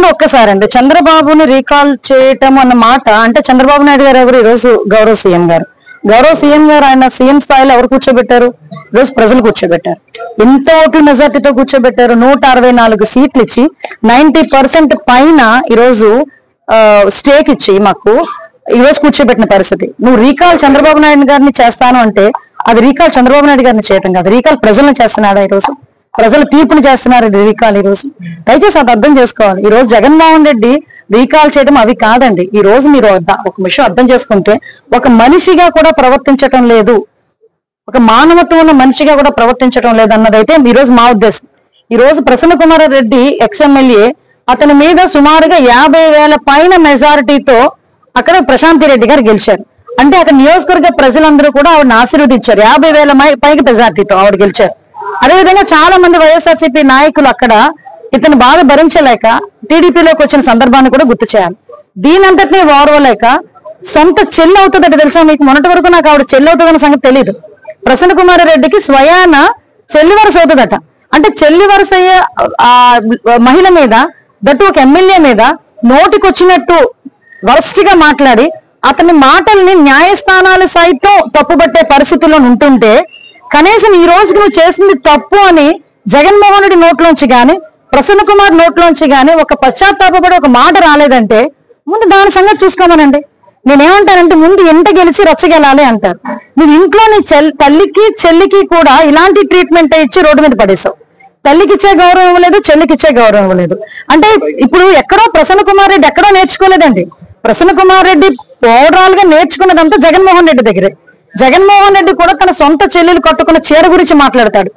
ఒక్కసారి అండి చంద్రబాబుని రీకాల్ చేయటం అన్న మాట అంటే చంద్రబాబు నాయుడు గారు ఎవరు ఈరోజు గౌరవ సీఎం గారు ఆయన సీఎం స్థాయిలో ఎవరు కూర్చోబెట్టారు? ఈరోజు ప్రజలు కూర్చోబెట్టారు. ఇంత ఓట్ల మెజార్టీతో కూర్చోబెట్టారు. 164 సీట్లు ఇచ్చి 90% పైన ఈరోజు స్టేక్ ఇచ్చి మాకు ఈరోజు కూర్చోబెట్టిన పరిస్థితి. నువ్వు రీకాల్ చంద్రబాబు నాయుడు గారిని చేస్తాను అంటే అది రీకాల్ చంద్రబాబు నాయుడు గారిని చేయటం కాదు, రీకాల్ ప్రజలను చేస్తున్నాడా? ఈరోజు ప్రజలు తీర్పుని చేస్తున్నారు రీకాల్. ఈరోజు దయచేసి అది అర్థం చేసుకోవాలి. ఈ రోజు జగన్మోహన్ రెడ్డి రీకాల్ చేయడం అవి కాదండి. ఈ రోజు మీరు ఒక విషయం అర్థం చేసుకుంటే ఒక మనిషిగా కూడా ప్రవర్తించటం లేదు, ఒక మానవత్వం ఉన్న మనిషిగా కూడా ప్రవర్తించడం లేదన్నదైతే ఈ రోజు మా ఉద్దేశం. ఈ రోజు ప్రసన్న కుమార్ రెడ్డి ఎక్స్ఎమ్మెల్యే, అతని మీద సుమారుగా 50,000 పైన మెజారిటీతో అక్కడ ప్రశాంతి రెడ్డి గారు గెలిచారు. అంటే అక్కడ నియోజకవర్గ ప్రజలందరూ కూడా ఆవిడని ఆశీర్వదించారు. 50,000 పైకి మెజారిటీతో ఆవిడ గెలిచారు. అదేవిధంగా చాలా మంది వైఎస్ఆర్సీపీ నాయకులు అక్కడ ఇతను బాధ భరించలేక టీడీపీలోకి వచ్చిన సందర్భాన్ని కూడా గుర్తు చేయాలి. దీనంతటినీ ఓర్వలేక సొంత చెల్లి అవుతుందట తెలుసా మీకు? మొన్నటి వరకు నాకు ఆవిడ చెల్లి అవుతుందన్న సంగతి తెలియదు. ప్రసన్న కుమార్ రెడ్డికి స్వయాన చెల్లి వరుస అవుతుందట. అంటే చెల్లి వరుస అయ్యే ఆ మహిళ మీద, దట్టు ఒక ఎమ్మెల్యే మీద నోటికొచ్చినట్టు వరస్ట్గా మాట్లాడి అతని మాటల్ని న్యాయస్థానాలు సైతం తప్పుబట్టే పరిస్థితుల్లో ఉంటుంటే కనీసం ఈ రోజుకి నువ్వు చేసింది తప్పు అని జగన్మోహన్ రెడ్డి నోట్లోంచి గాని ప్రసన్న కుమార్ నోట్లోంచి గాని ఒక పశ్చాత్తాపడి ఒక మాట రాలేదంటే ముందు దాని సంగతి చూసుకోమనండి. నేనేమంటానంటే ముందు ఎంట గెలిచి రచ్చగెలాలి అంటారు. నువ్వు ఇంట్లో నీ తల్లికి చెల్లికి కూడా ఇలాంటి ట్రీట్మెంట్ ఇచ్చి రోడ్డు మీద పడేసావు. తల్లికి ఇచ్చే గౌరవం ఇవ్వలేదు, చెల్లికి ఇచ్చే గౌరవం ఇవ్వలేదు. అంటే ఇప్పుడు ఎక్కడో ప్రసన్న కుమార్ రెడ్డి ఎక్కడో నేర్చుకోలేదండి. ప్రసన్న కుమార్ రెడ్డి ఓవరాల్ గా నేర్చుకున్నదంతా జగన్మోహన్ రెడ్డి దగ్గరే. జగన్మోహన్ రెడ్డి కూడా తన సొంత చెల్లెలు కట్టుకున్న చీర గురించి మాట్లాడతాడు.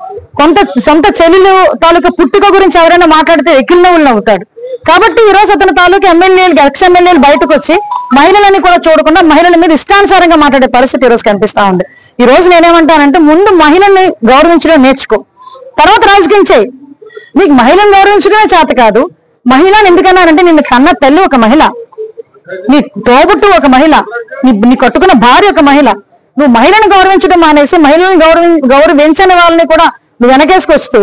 సొంత చెల్లెలు తాలూకా పుట్టుక గురించి ఎవరైనా మాట్లాడితే ఎక్కిలినవ్వులు నవ్వుతాడు. కాబట్టి ఈ రోజు అతని తాలూకా ఎమ్మెల్యేలు ఎక్స్-ఎమ్మెల్యేలు బయటకు వచ్చి మహిళలని కూడా చూడకుండా మహిళల మీద ఇష్టానుసారంగా మాట్లాడే పరిస్థితి ఈ రోజు కనిపిస్తా ఉంది. ఈ రోజు నేనేమంటానంటే ముందు మహిళల్ని గౌరవించడం నేర్చుకో, తర్వాత రాజకీయం చేయి. నీకు మహిళను గౌరవించడమే చేత కాదు. మహిళను ఎందుకన్నారంటే నిన్ను కన్న తల్లి ఒక మహిళ, నీ తోబుట్టు ఒక మహిళ, నీ కట్టుకున్న భార్య ఒక మహిళ. నువ్వు మహిళను గౌరవించడం మానేసి మహిళలను గౌరవించని వాళ్ళని కూడా నువ్వు వెనకేసుకొస్తూ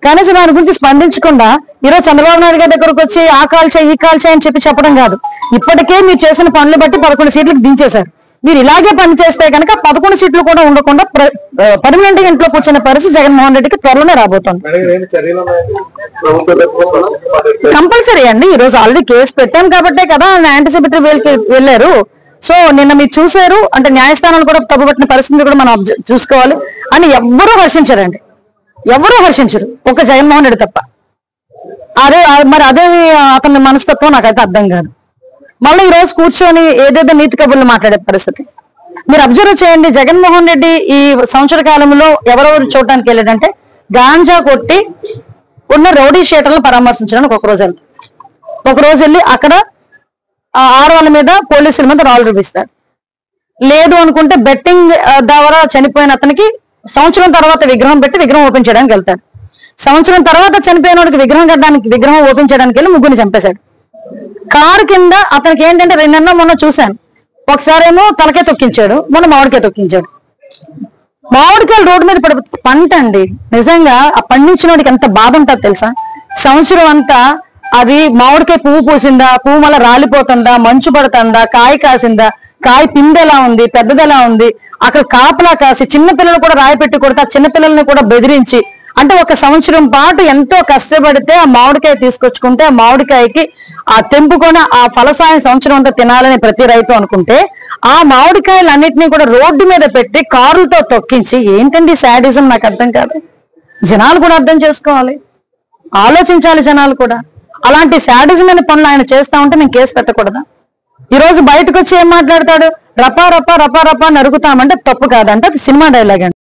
కనీసం దాని గురించి స్పందించకుండా ఈరోజు చంద్రబాబు నాయుడు గారి దగ్గరకు వచ్చి ఆ కాల్ చేయి ఈ కాల్ చేయి అని చెప్పడం కాదు. ఇప్పటికే మీరు చేసిన పనులు బట్టి 11 సీట్లకు దించేశారు. మీరు ఇలాగే పని చేస్తే కనుక 11 సీట్లు కూడా ఉండకుండా పర్మనెంట్ గా ఇంట్లో కూర్చున్న పరిస్థితి జగన్మోహన్ రెడ్డికి త్వరలోనే రాబోతోంది. కంపల్సరీ అండి. ఈ రోజు ఆల్రెడీ కేసు పెట్టాం కాబట్టే కదా యాంటిసిపేటరీ బెయిల్కి వెళ్ళారు. సో నిన్న మీరు చూసారు అంటే న్యాయస్థానాలు కూడా తప్పుపట్టిన పరిస్థితి కూడా మనం చూసుకోవాలి అని ఎవ్వరూ హర్షించారండి. ఎవరూ హర్షించరు ఒక జగన్మోహన్ రెడ్డి తప్ప. మరి అదే అతని మనస్తత్వం నాకైతే అర్థం కాదు. మళ్ళీ ఈ రోజు కూర్చొని ఏదేదో నీతి కబుర్లు మాట్లాడే పరిస్థితి మీరు అబ్జర్వ్ చేయండి. జగన్మోహన్ రెడ్డి ఈ సంవత్సర కాలంలో ఎవరెవరు చూడటానికి వెళ్ళాడంటే గాంజా కొట్టి ఉన్న రౌడీ షీటర్లను పరామర్శించడానికి ఒక రోజు వెళ్ళి అక్కడ ఆడవాళ్ళ మీద పోలీసుల మీద రాళ్ళు చూపిస్తాడు. లేదు అనుకుంటే బెట్టింగ్ ద్వారా చనిపోయిన అతనికి సంవత్సరం తర్వాత విగ్రహం పెట్టి విగ్రహం ఓపెన్ చేయడానికి వెళ్తాడు. సంవత్సరం తర్వాత చనిపోయిన వాడికి విగ్రహం ఓపెన్ చేయడానికి వెళ్ళి ముగ్గురిని చంపేశాడు. కారు కింద అతనికి ఏంటంటే మొన్న చూశాను. ఒకసారి ఏమో తలకే తొక్కించాడు, మొన్న మామిడికాయ తొక్కించాడు. మామిడికాయలు రోడ్డు మీద పంట అండి. నిజంగా ఆ పండించిన వాడికి ఎంత బాధ ఉంటుంది తెలుసా? సంవత్సరం అంతా అది మామిడికాయ పువ్వు పూసిందా, పువ్వు మళ్ళీ రాలిపోతుందా, మంచు పడుతుందా, కాయ కాసిందా, కాయ పిండి ఎలా ఉంది, పెద్దది ఎలా ఉంది, అక్కడ కాపలా కాసి చిన్నపిల్లలు కూడా రాయి పెట్టి కొడితే చిన్నపిల్లల్ని కూడా బెదిరించి అంటే ఒక సంవత్సరం పాటు ఎంతో కష్టపడితే ఆ మామిడికాయ తీసుకొచ్చుకుంటే ఆ మామిడికాయకి ఆ తెంపుకొని ఆ ఫలసాయం సంవత్సరం అంతా తినాలని ప్రతి రైతు అనుకుంటే ఆ మామిడికాయలన్నింటినీ కూడా రోడ్డు మీద పెట్టి కారులతో తొక్కించి ఏంటండి శాడిజం? నాకు అర్థం కాదు. జనాలు కూడా అర్థం చేసుకోవాలి, ఆలోచించాలి జనాలు కూడా. అలాంటి శాడిజమైన పనులు ఆయన చేస్తా ఉంటే నేను కేసు పెట్టకూడదా? ఈ రోజు బయటకు వచ్చి ఏం మాట్లాడతాడు? రపా రపా రపా రపా నరుకుతామంటే తప్పు కాదంటే అది సినిమా డైలాగ్ అండి.